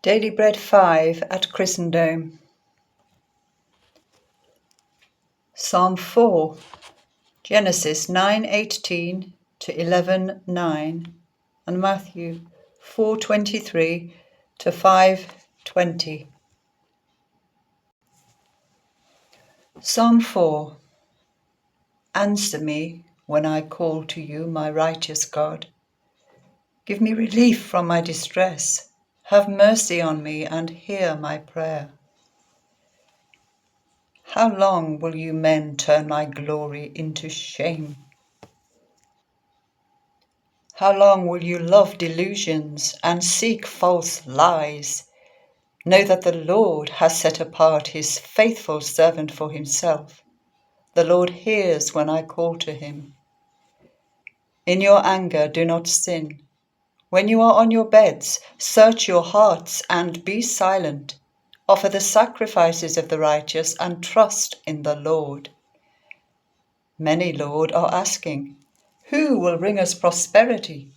Daily Bread 5 at ChristenDome. Psalm 4, Genesis 9:18 to 11:9, and Matthew 4:23 to 5:20. Psalm 4. Answer me when I call to you, my righteous God. Give me relief from my distress. Have mercy on me and hear my prayer. How long will you men turn my glory into shame? How long will you love delusions and seek false lies? Know that the Lord has set apart his faithful servant for himself. The Lord hears when I call to him. In your anger, do not sin. When you are on your beds, search your hearts and be silent. Offer the sacrifices of the righteous and trust in the Lord. Many, Lord, are asking, who will bring us prosperity?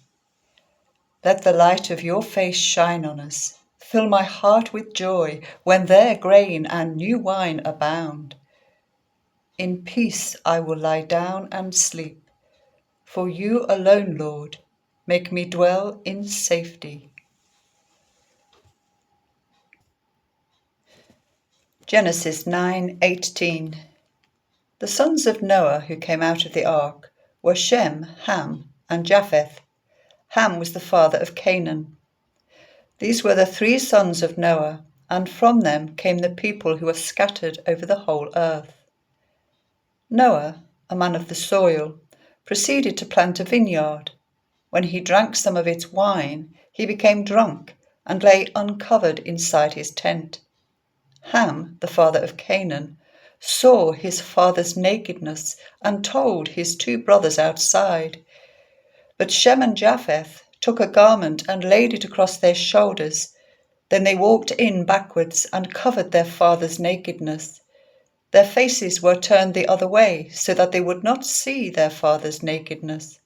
Let the light of your face shine on us. Fill my heart with joy when their grain and new wine abound. In peace I will lie down and sleep. For you alone, Lord, make me dwell in safety. Genesis 9:18. The sons of Noah who came out of the ark were Shem, Ham, and Japheth. Ham was the father of Canaan. These were the three sons of Noah, and from them came the people who were scattered over the whole earth. Noah, a man of the soil, proceeded to plant a vineyard. When he drank some of its wine, he became drunk and lay uncovered inside his tent. Ham, the father of Canaan, saw his father's nakedness and told his two brothers outside. But Shem and Japheth took a garment and laid it across their shoulders. Then they walked in backwards and covered their father's nakedness. Their faces were turned the other way so that they would not see their father's nakedness.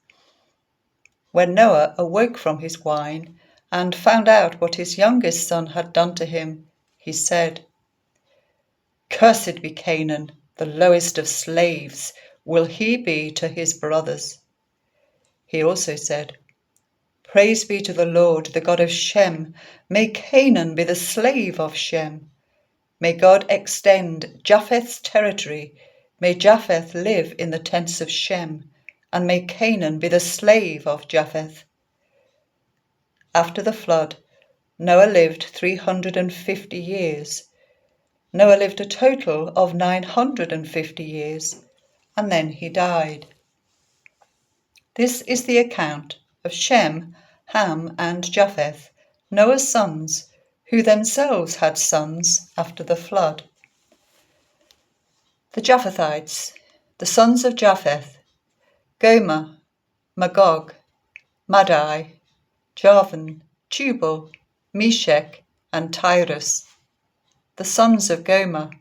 When Noah awoke from his wine and found out what his youngest son had done to him, he said, "Cursed be Canaan, the lowest of slaves, will he be to his brothers." He also said, "Praise be to the Lord, the God of Shem. May Canaan be the slave of Shem. May God extend Japheth's territory. May Japheth live in the tents of Shem, and may Canaan be the slave of Japheth." After the flood, Noah lived 350 years. Noah lived a total of 950 years, and then he died. This is the account of Shem, Ham, and Japheth, Noah's sons, who themselves had sons after the flood. The Japhethites, the sons of Japheth, Gomer, Magog, Madai, Javan, Tubal, Meshech, and Tyrus. The sons of Gomer,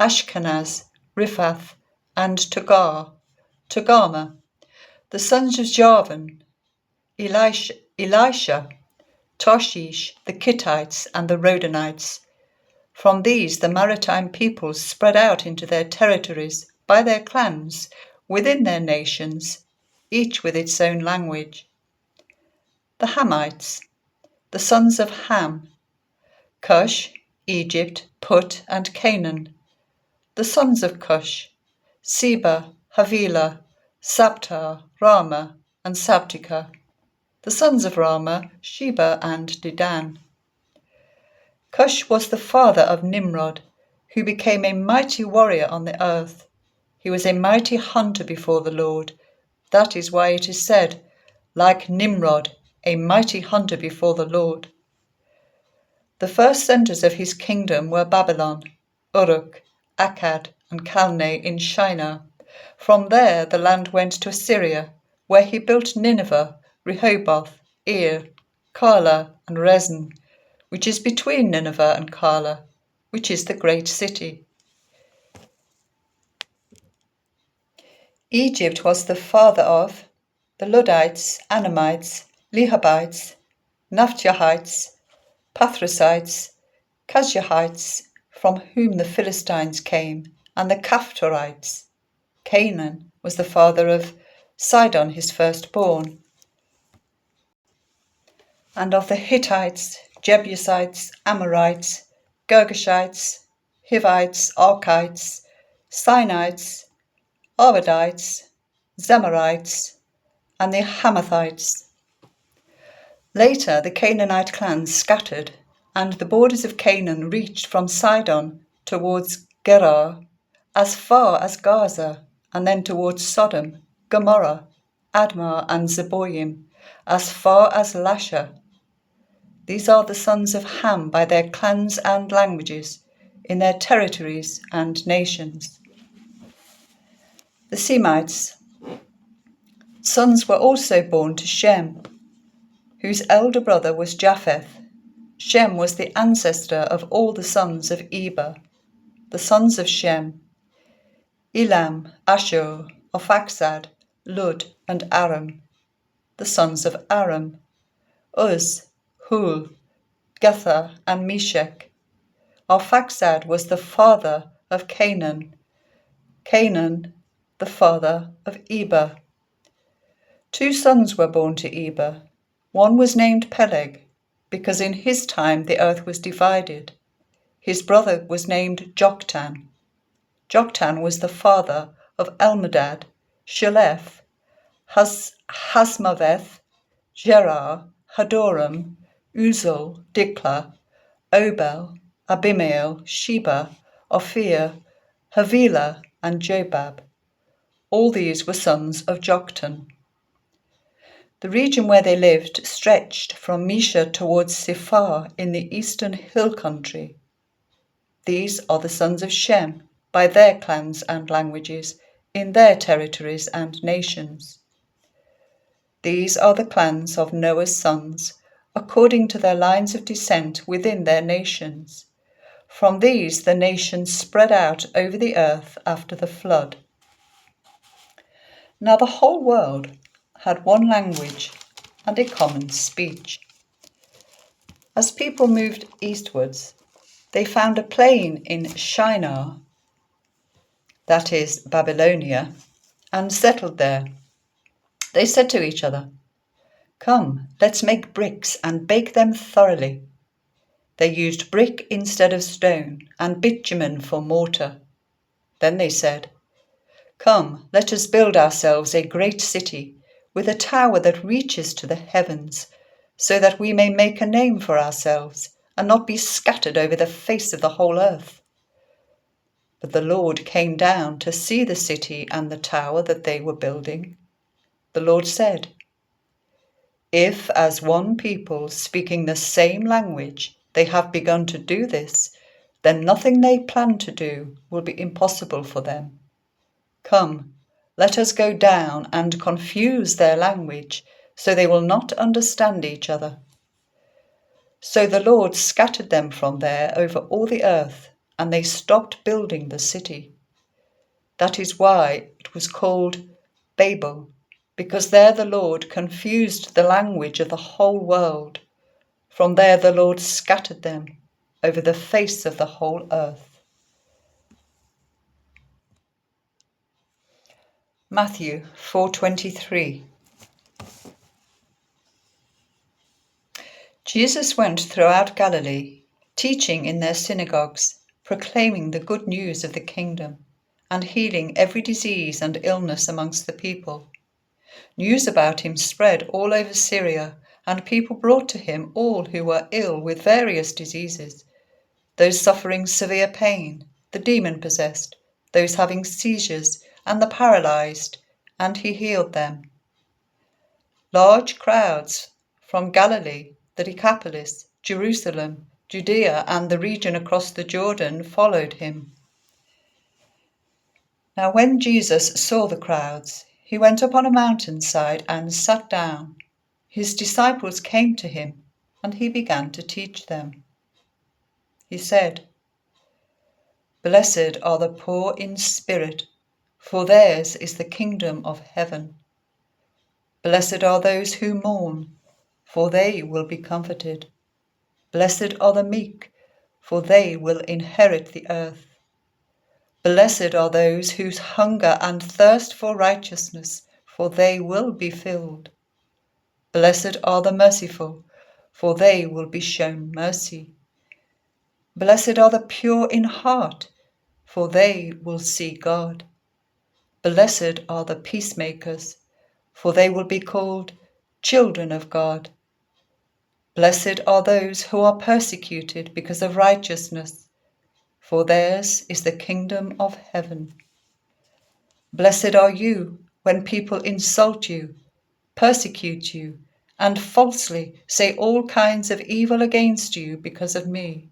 Ashkenaz, Riphath, and Togarmah. The sons of Javan, Elisha, Tarshish, the Kittites, and the Rodanites. From these the maritime peoples spread out into their territories by their clans within their nations, each with its own language. The Hamites, the sons of Ham, Cush, Egypt, Put, and Canaan. The sons of Cush, Seba, Havilah, Sabta, Rama, and Sabtika. The sons of Rama, Sheba, and Dedan. Cush was the father of Nimrod, who became a mighty warrior on the earth. He was a mighty hunter before the Lord. That is why it is said, like Nimrod, a mighty hunter before the Lord. The first centers of his kingdom were Babylon, Uruk, Akkad, and Calneh in Shinar. From there the land went to Assyria, where he built Nineveh, Rehoboth, Ir, Calah, and Rezin, which is between Nineveh and Calah, which is the great city. Egypt was the father of the Luddites, Anamites, Lehabites, Naphtuhites, Pathrusites, Casluhites, from whom the Philistines came, and the Caphtorites. Canaan was the father of Sidon, his firstborn, and of the Hittites, Jebusites, Amorites, Girgashites, Hivites, Archites, Sinites, Arvadites, Zemarites, and the Hamathites. Later the Canaanite clans scattered, and the borders of Canaan reached from Sidon towards Gerar, as far as Gaza, and then towards Sodom, Gomorrah, Admah, and Zeboim, as far as Lasha. These are the sons of Ham by their clans and languages, in their territories and nations. The Semites. Sons were also born to Shem, whose elder brother was Japheth. Shem was the ancestor of all the sons of Eber. The sons of Shem: Elam, Ashur, Ophaxad, Lud, and Aram. The sons of Aram: Uz, Hul, Gether, and Meshech. Arphaxad was the father of Canaan. Canaan, the father of Eber. 2 sons were born to Eber. One was named Peleg, because in his time the earth was divided. His brother was named Joktan. Joktan was the father of Elmadad, Shelef, Hasmaveth, Gerar, Hadoram, Uzal, Dikla, Obel, Abimael, Sheba, Ophir, Havilah, and Jobab. All these were sons of Joktan. The region where they lived stretched from Mesha towards Sephar in the eastern hill country. These are the sons of Shem by their clans and languages, in their territories and nations. These are the clans of Noah's sons, according to their lines of descent within their nations. From these the nations spread out over the earth after the flood. Now the whole world had one language and a common speech. As people moved eastwards, they found a plain in Shinar, that is Babylonia, and settled there. They said to each other, "Come, let's make bricks and bake them thoroughly." They used brick instead of stone and bitumen for mortar. Then they said, "Come, let us build ourselves a great city with a tower that reaches to the heavens, so that we may make a name for ourselves and not be scattered over the face of the whole earth." But the Lord came down to see the city and the tower that they were building. The Lord said, "If, as one people speaking the same language, they have begun to do this, then nothing they plan to do will be impossible for them. Come, let us go down and confuse their language, so they will not understand each other." So the Lord scattered them from there over all the earth, and they stopped building the city. That is why it was called Babel, because there the Lord confused the language of the whole world. From there the Lord scattered them over the face of the whole earth. Matthew 4:23. Jesus went throughout Galilee, teaching in their synagogues, proclaiming the good news of the kingdom, and healing every disease and illness amongst the people. News about him spread all over Syria, and people brought to him all who were ill with various diseases, those suffering severe pain, the demon-possessed, those having seizures, and the paralyzed, and he healed them. Large crowds from Galilee, the Decapolis, Jerusalem, Judea, and the region across the Jordan followed him. Now when Jesus saw the crowds, he went up on a mountainside and sat down. His disciples came to him, and he began to teach them. He said, "Blessed are the poor in spirit, for theirs is the kingdom of heaven. Blessed are those who mourn, for they will be comforted. Blessed are the meek, for they will inherit the earth. Blessed are those who hunger and thirst for righteousness, for they will be filled. Blessed are the merciful, for they will be shown mercy. Blessed are the pure in heart, for they will see God. Blessed are the peacemakers, for they will be called children of God. Blessed are those who are persecuted because of righteousness, for theirs is the kingdom of heaven. Blessed are you when people insult you, persecute you, and falsely say all kinds of evil against you because of me.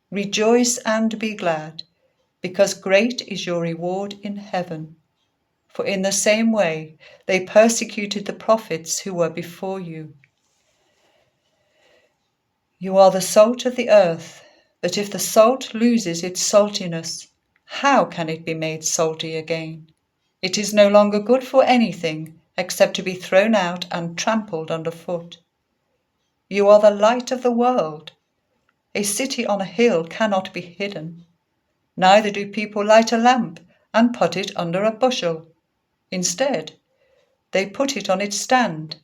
Rejoice and be glad, because great is your reward in heaven. For in the same way they persecuted the prophets who were before you. You are the salt of the earth, but if the salt loses its saltiness, how can it be made salty again? It is no longer good for anything except to be thrown out and trampled underfoot. You are the light of the world. A city on a hill cannot be hidden. Neither do people light a lamp and put it under a bushel. Instead, they put it on its stand,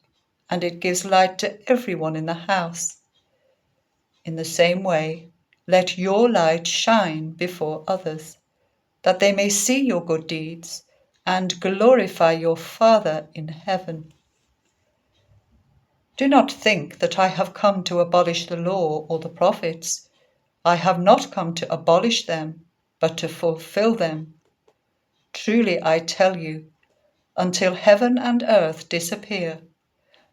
and it gives light to everyone in the house. In the same way, let your light shine before others, that they may see your good deeds and glorify your Father in heaven. Do not think that I have come to abolish the law or the prophets. I have not come to abolish them, but to fulfill them. Truly I tell you, until heaven and earth disappear,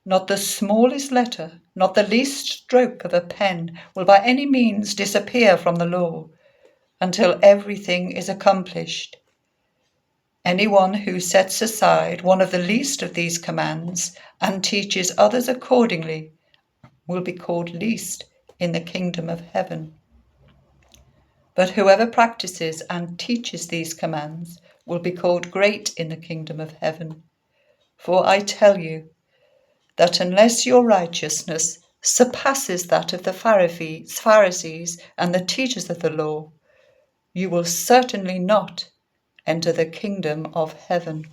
not the smallest letter, not the least stroke of a pen will by any means disappear from the law, until everything is accomplished. Anyone who sets aside one of the least of these commands and teaches others accordingly will be called least in the kingdom of heaven. But whoever practices and teaches these commands will be called great in the kingdom of heaven. For I tell you that unless your righteousness surpasses that of the Pharisees and the teachers of the law, you will certainly not enter the kingdom of heaven.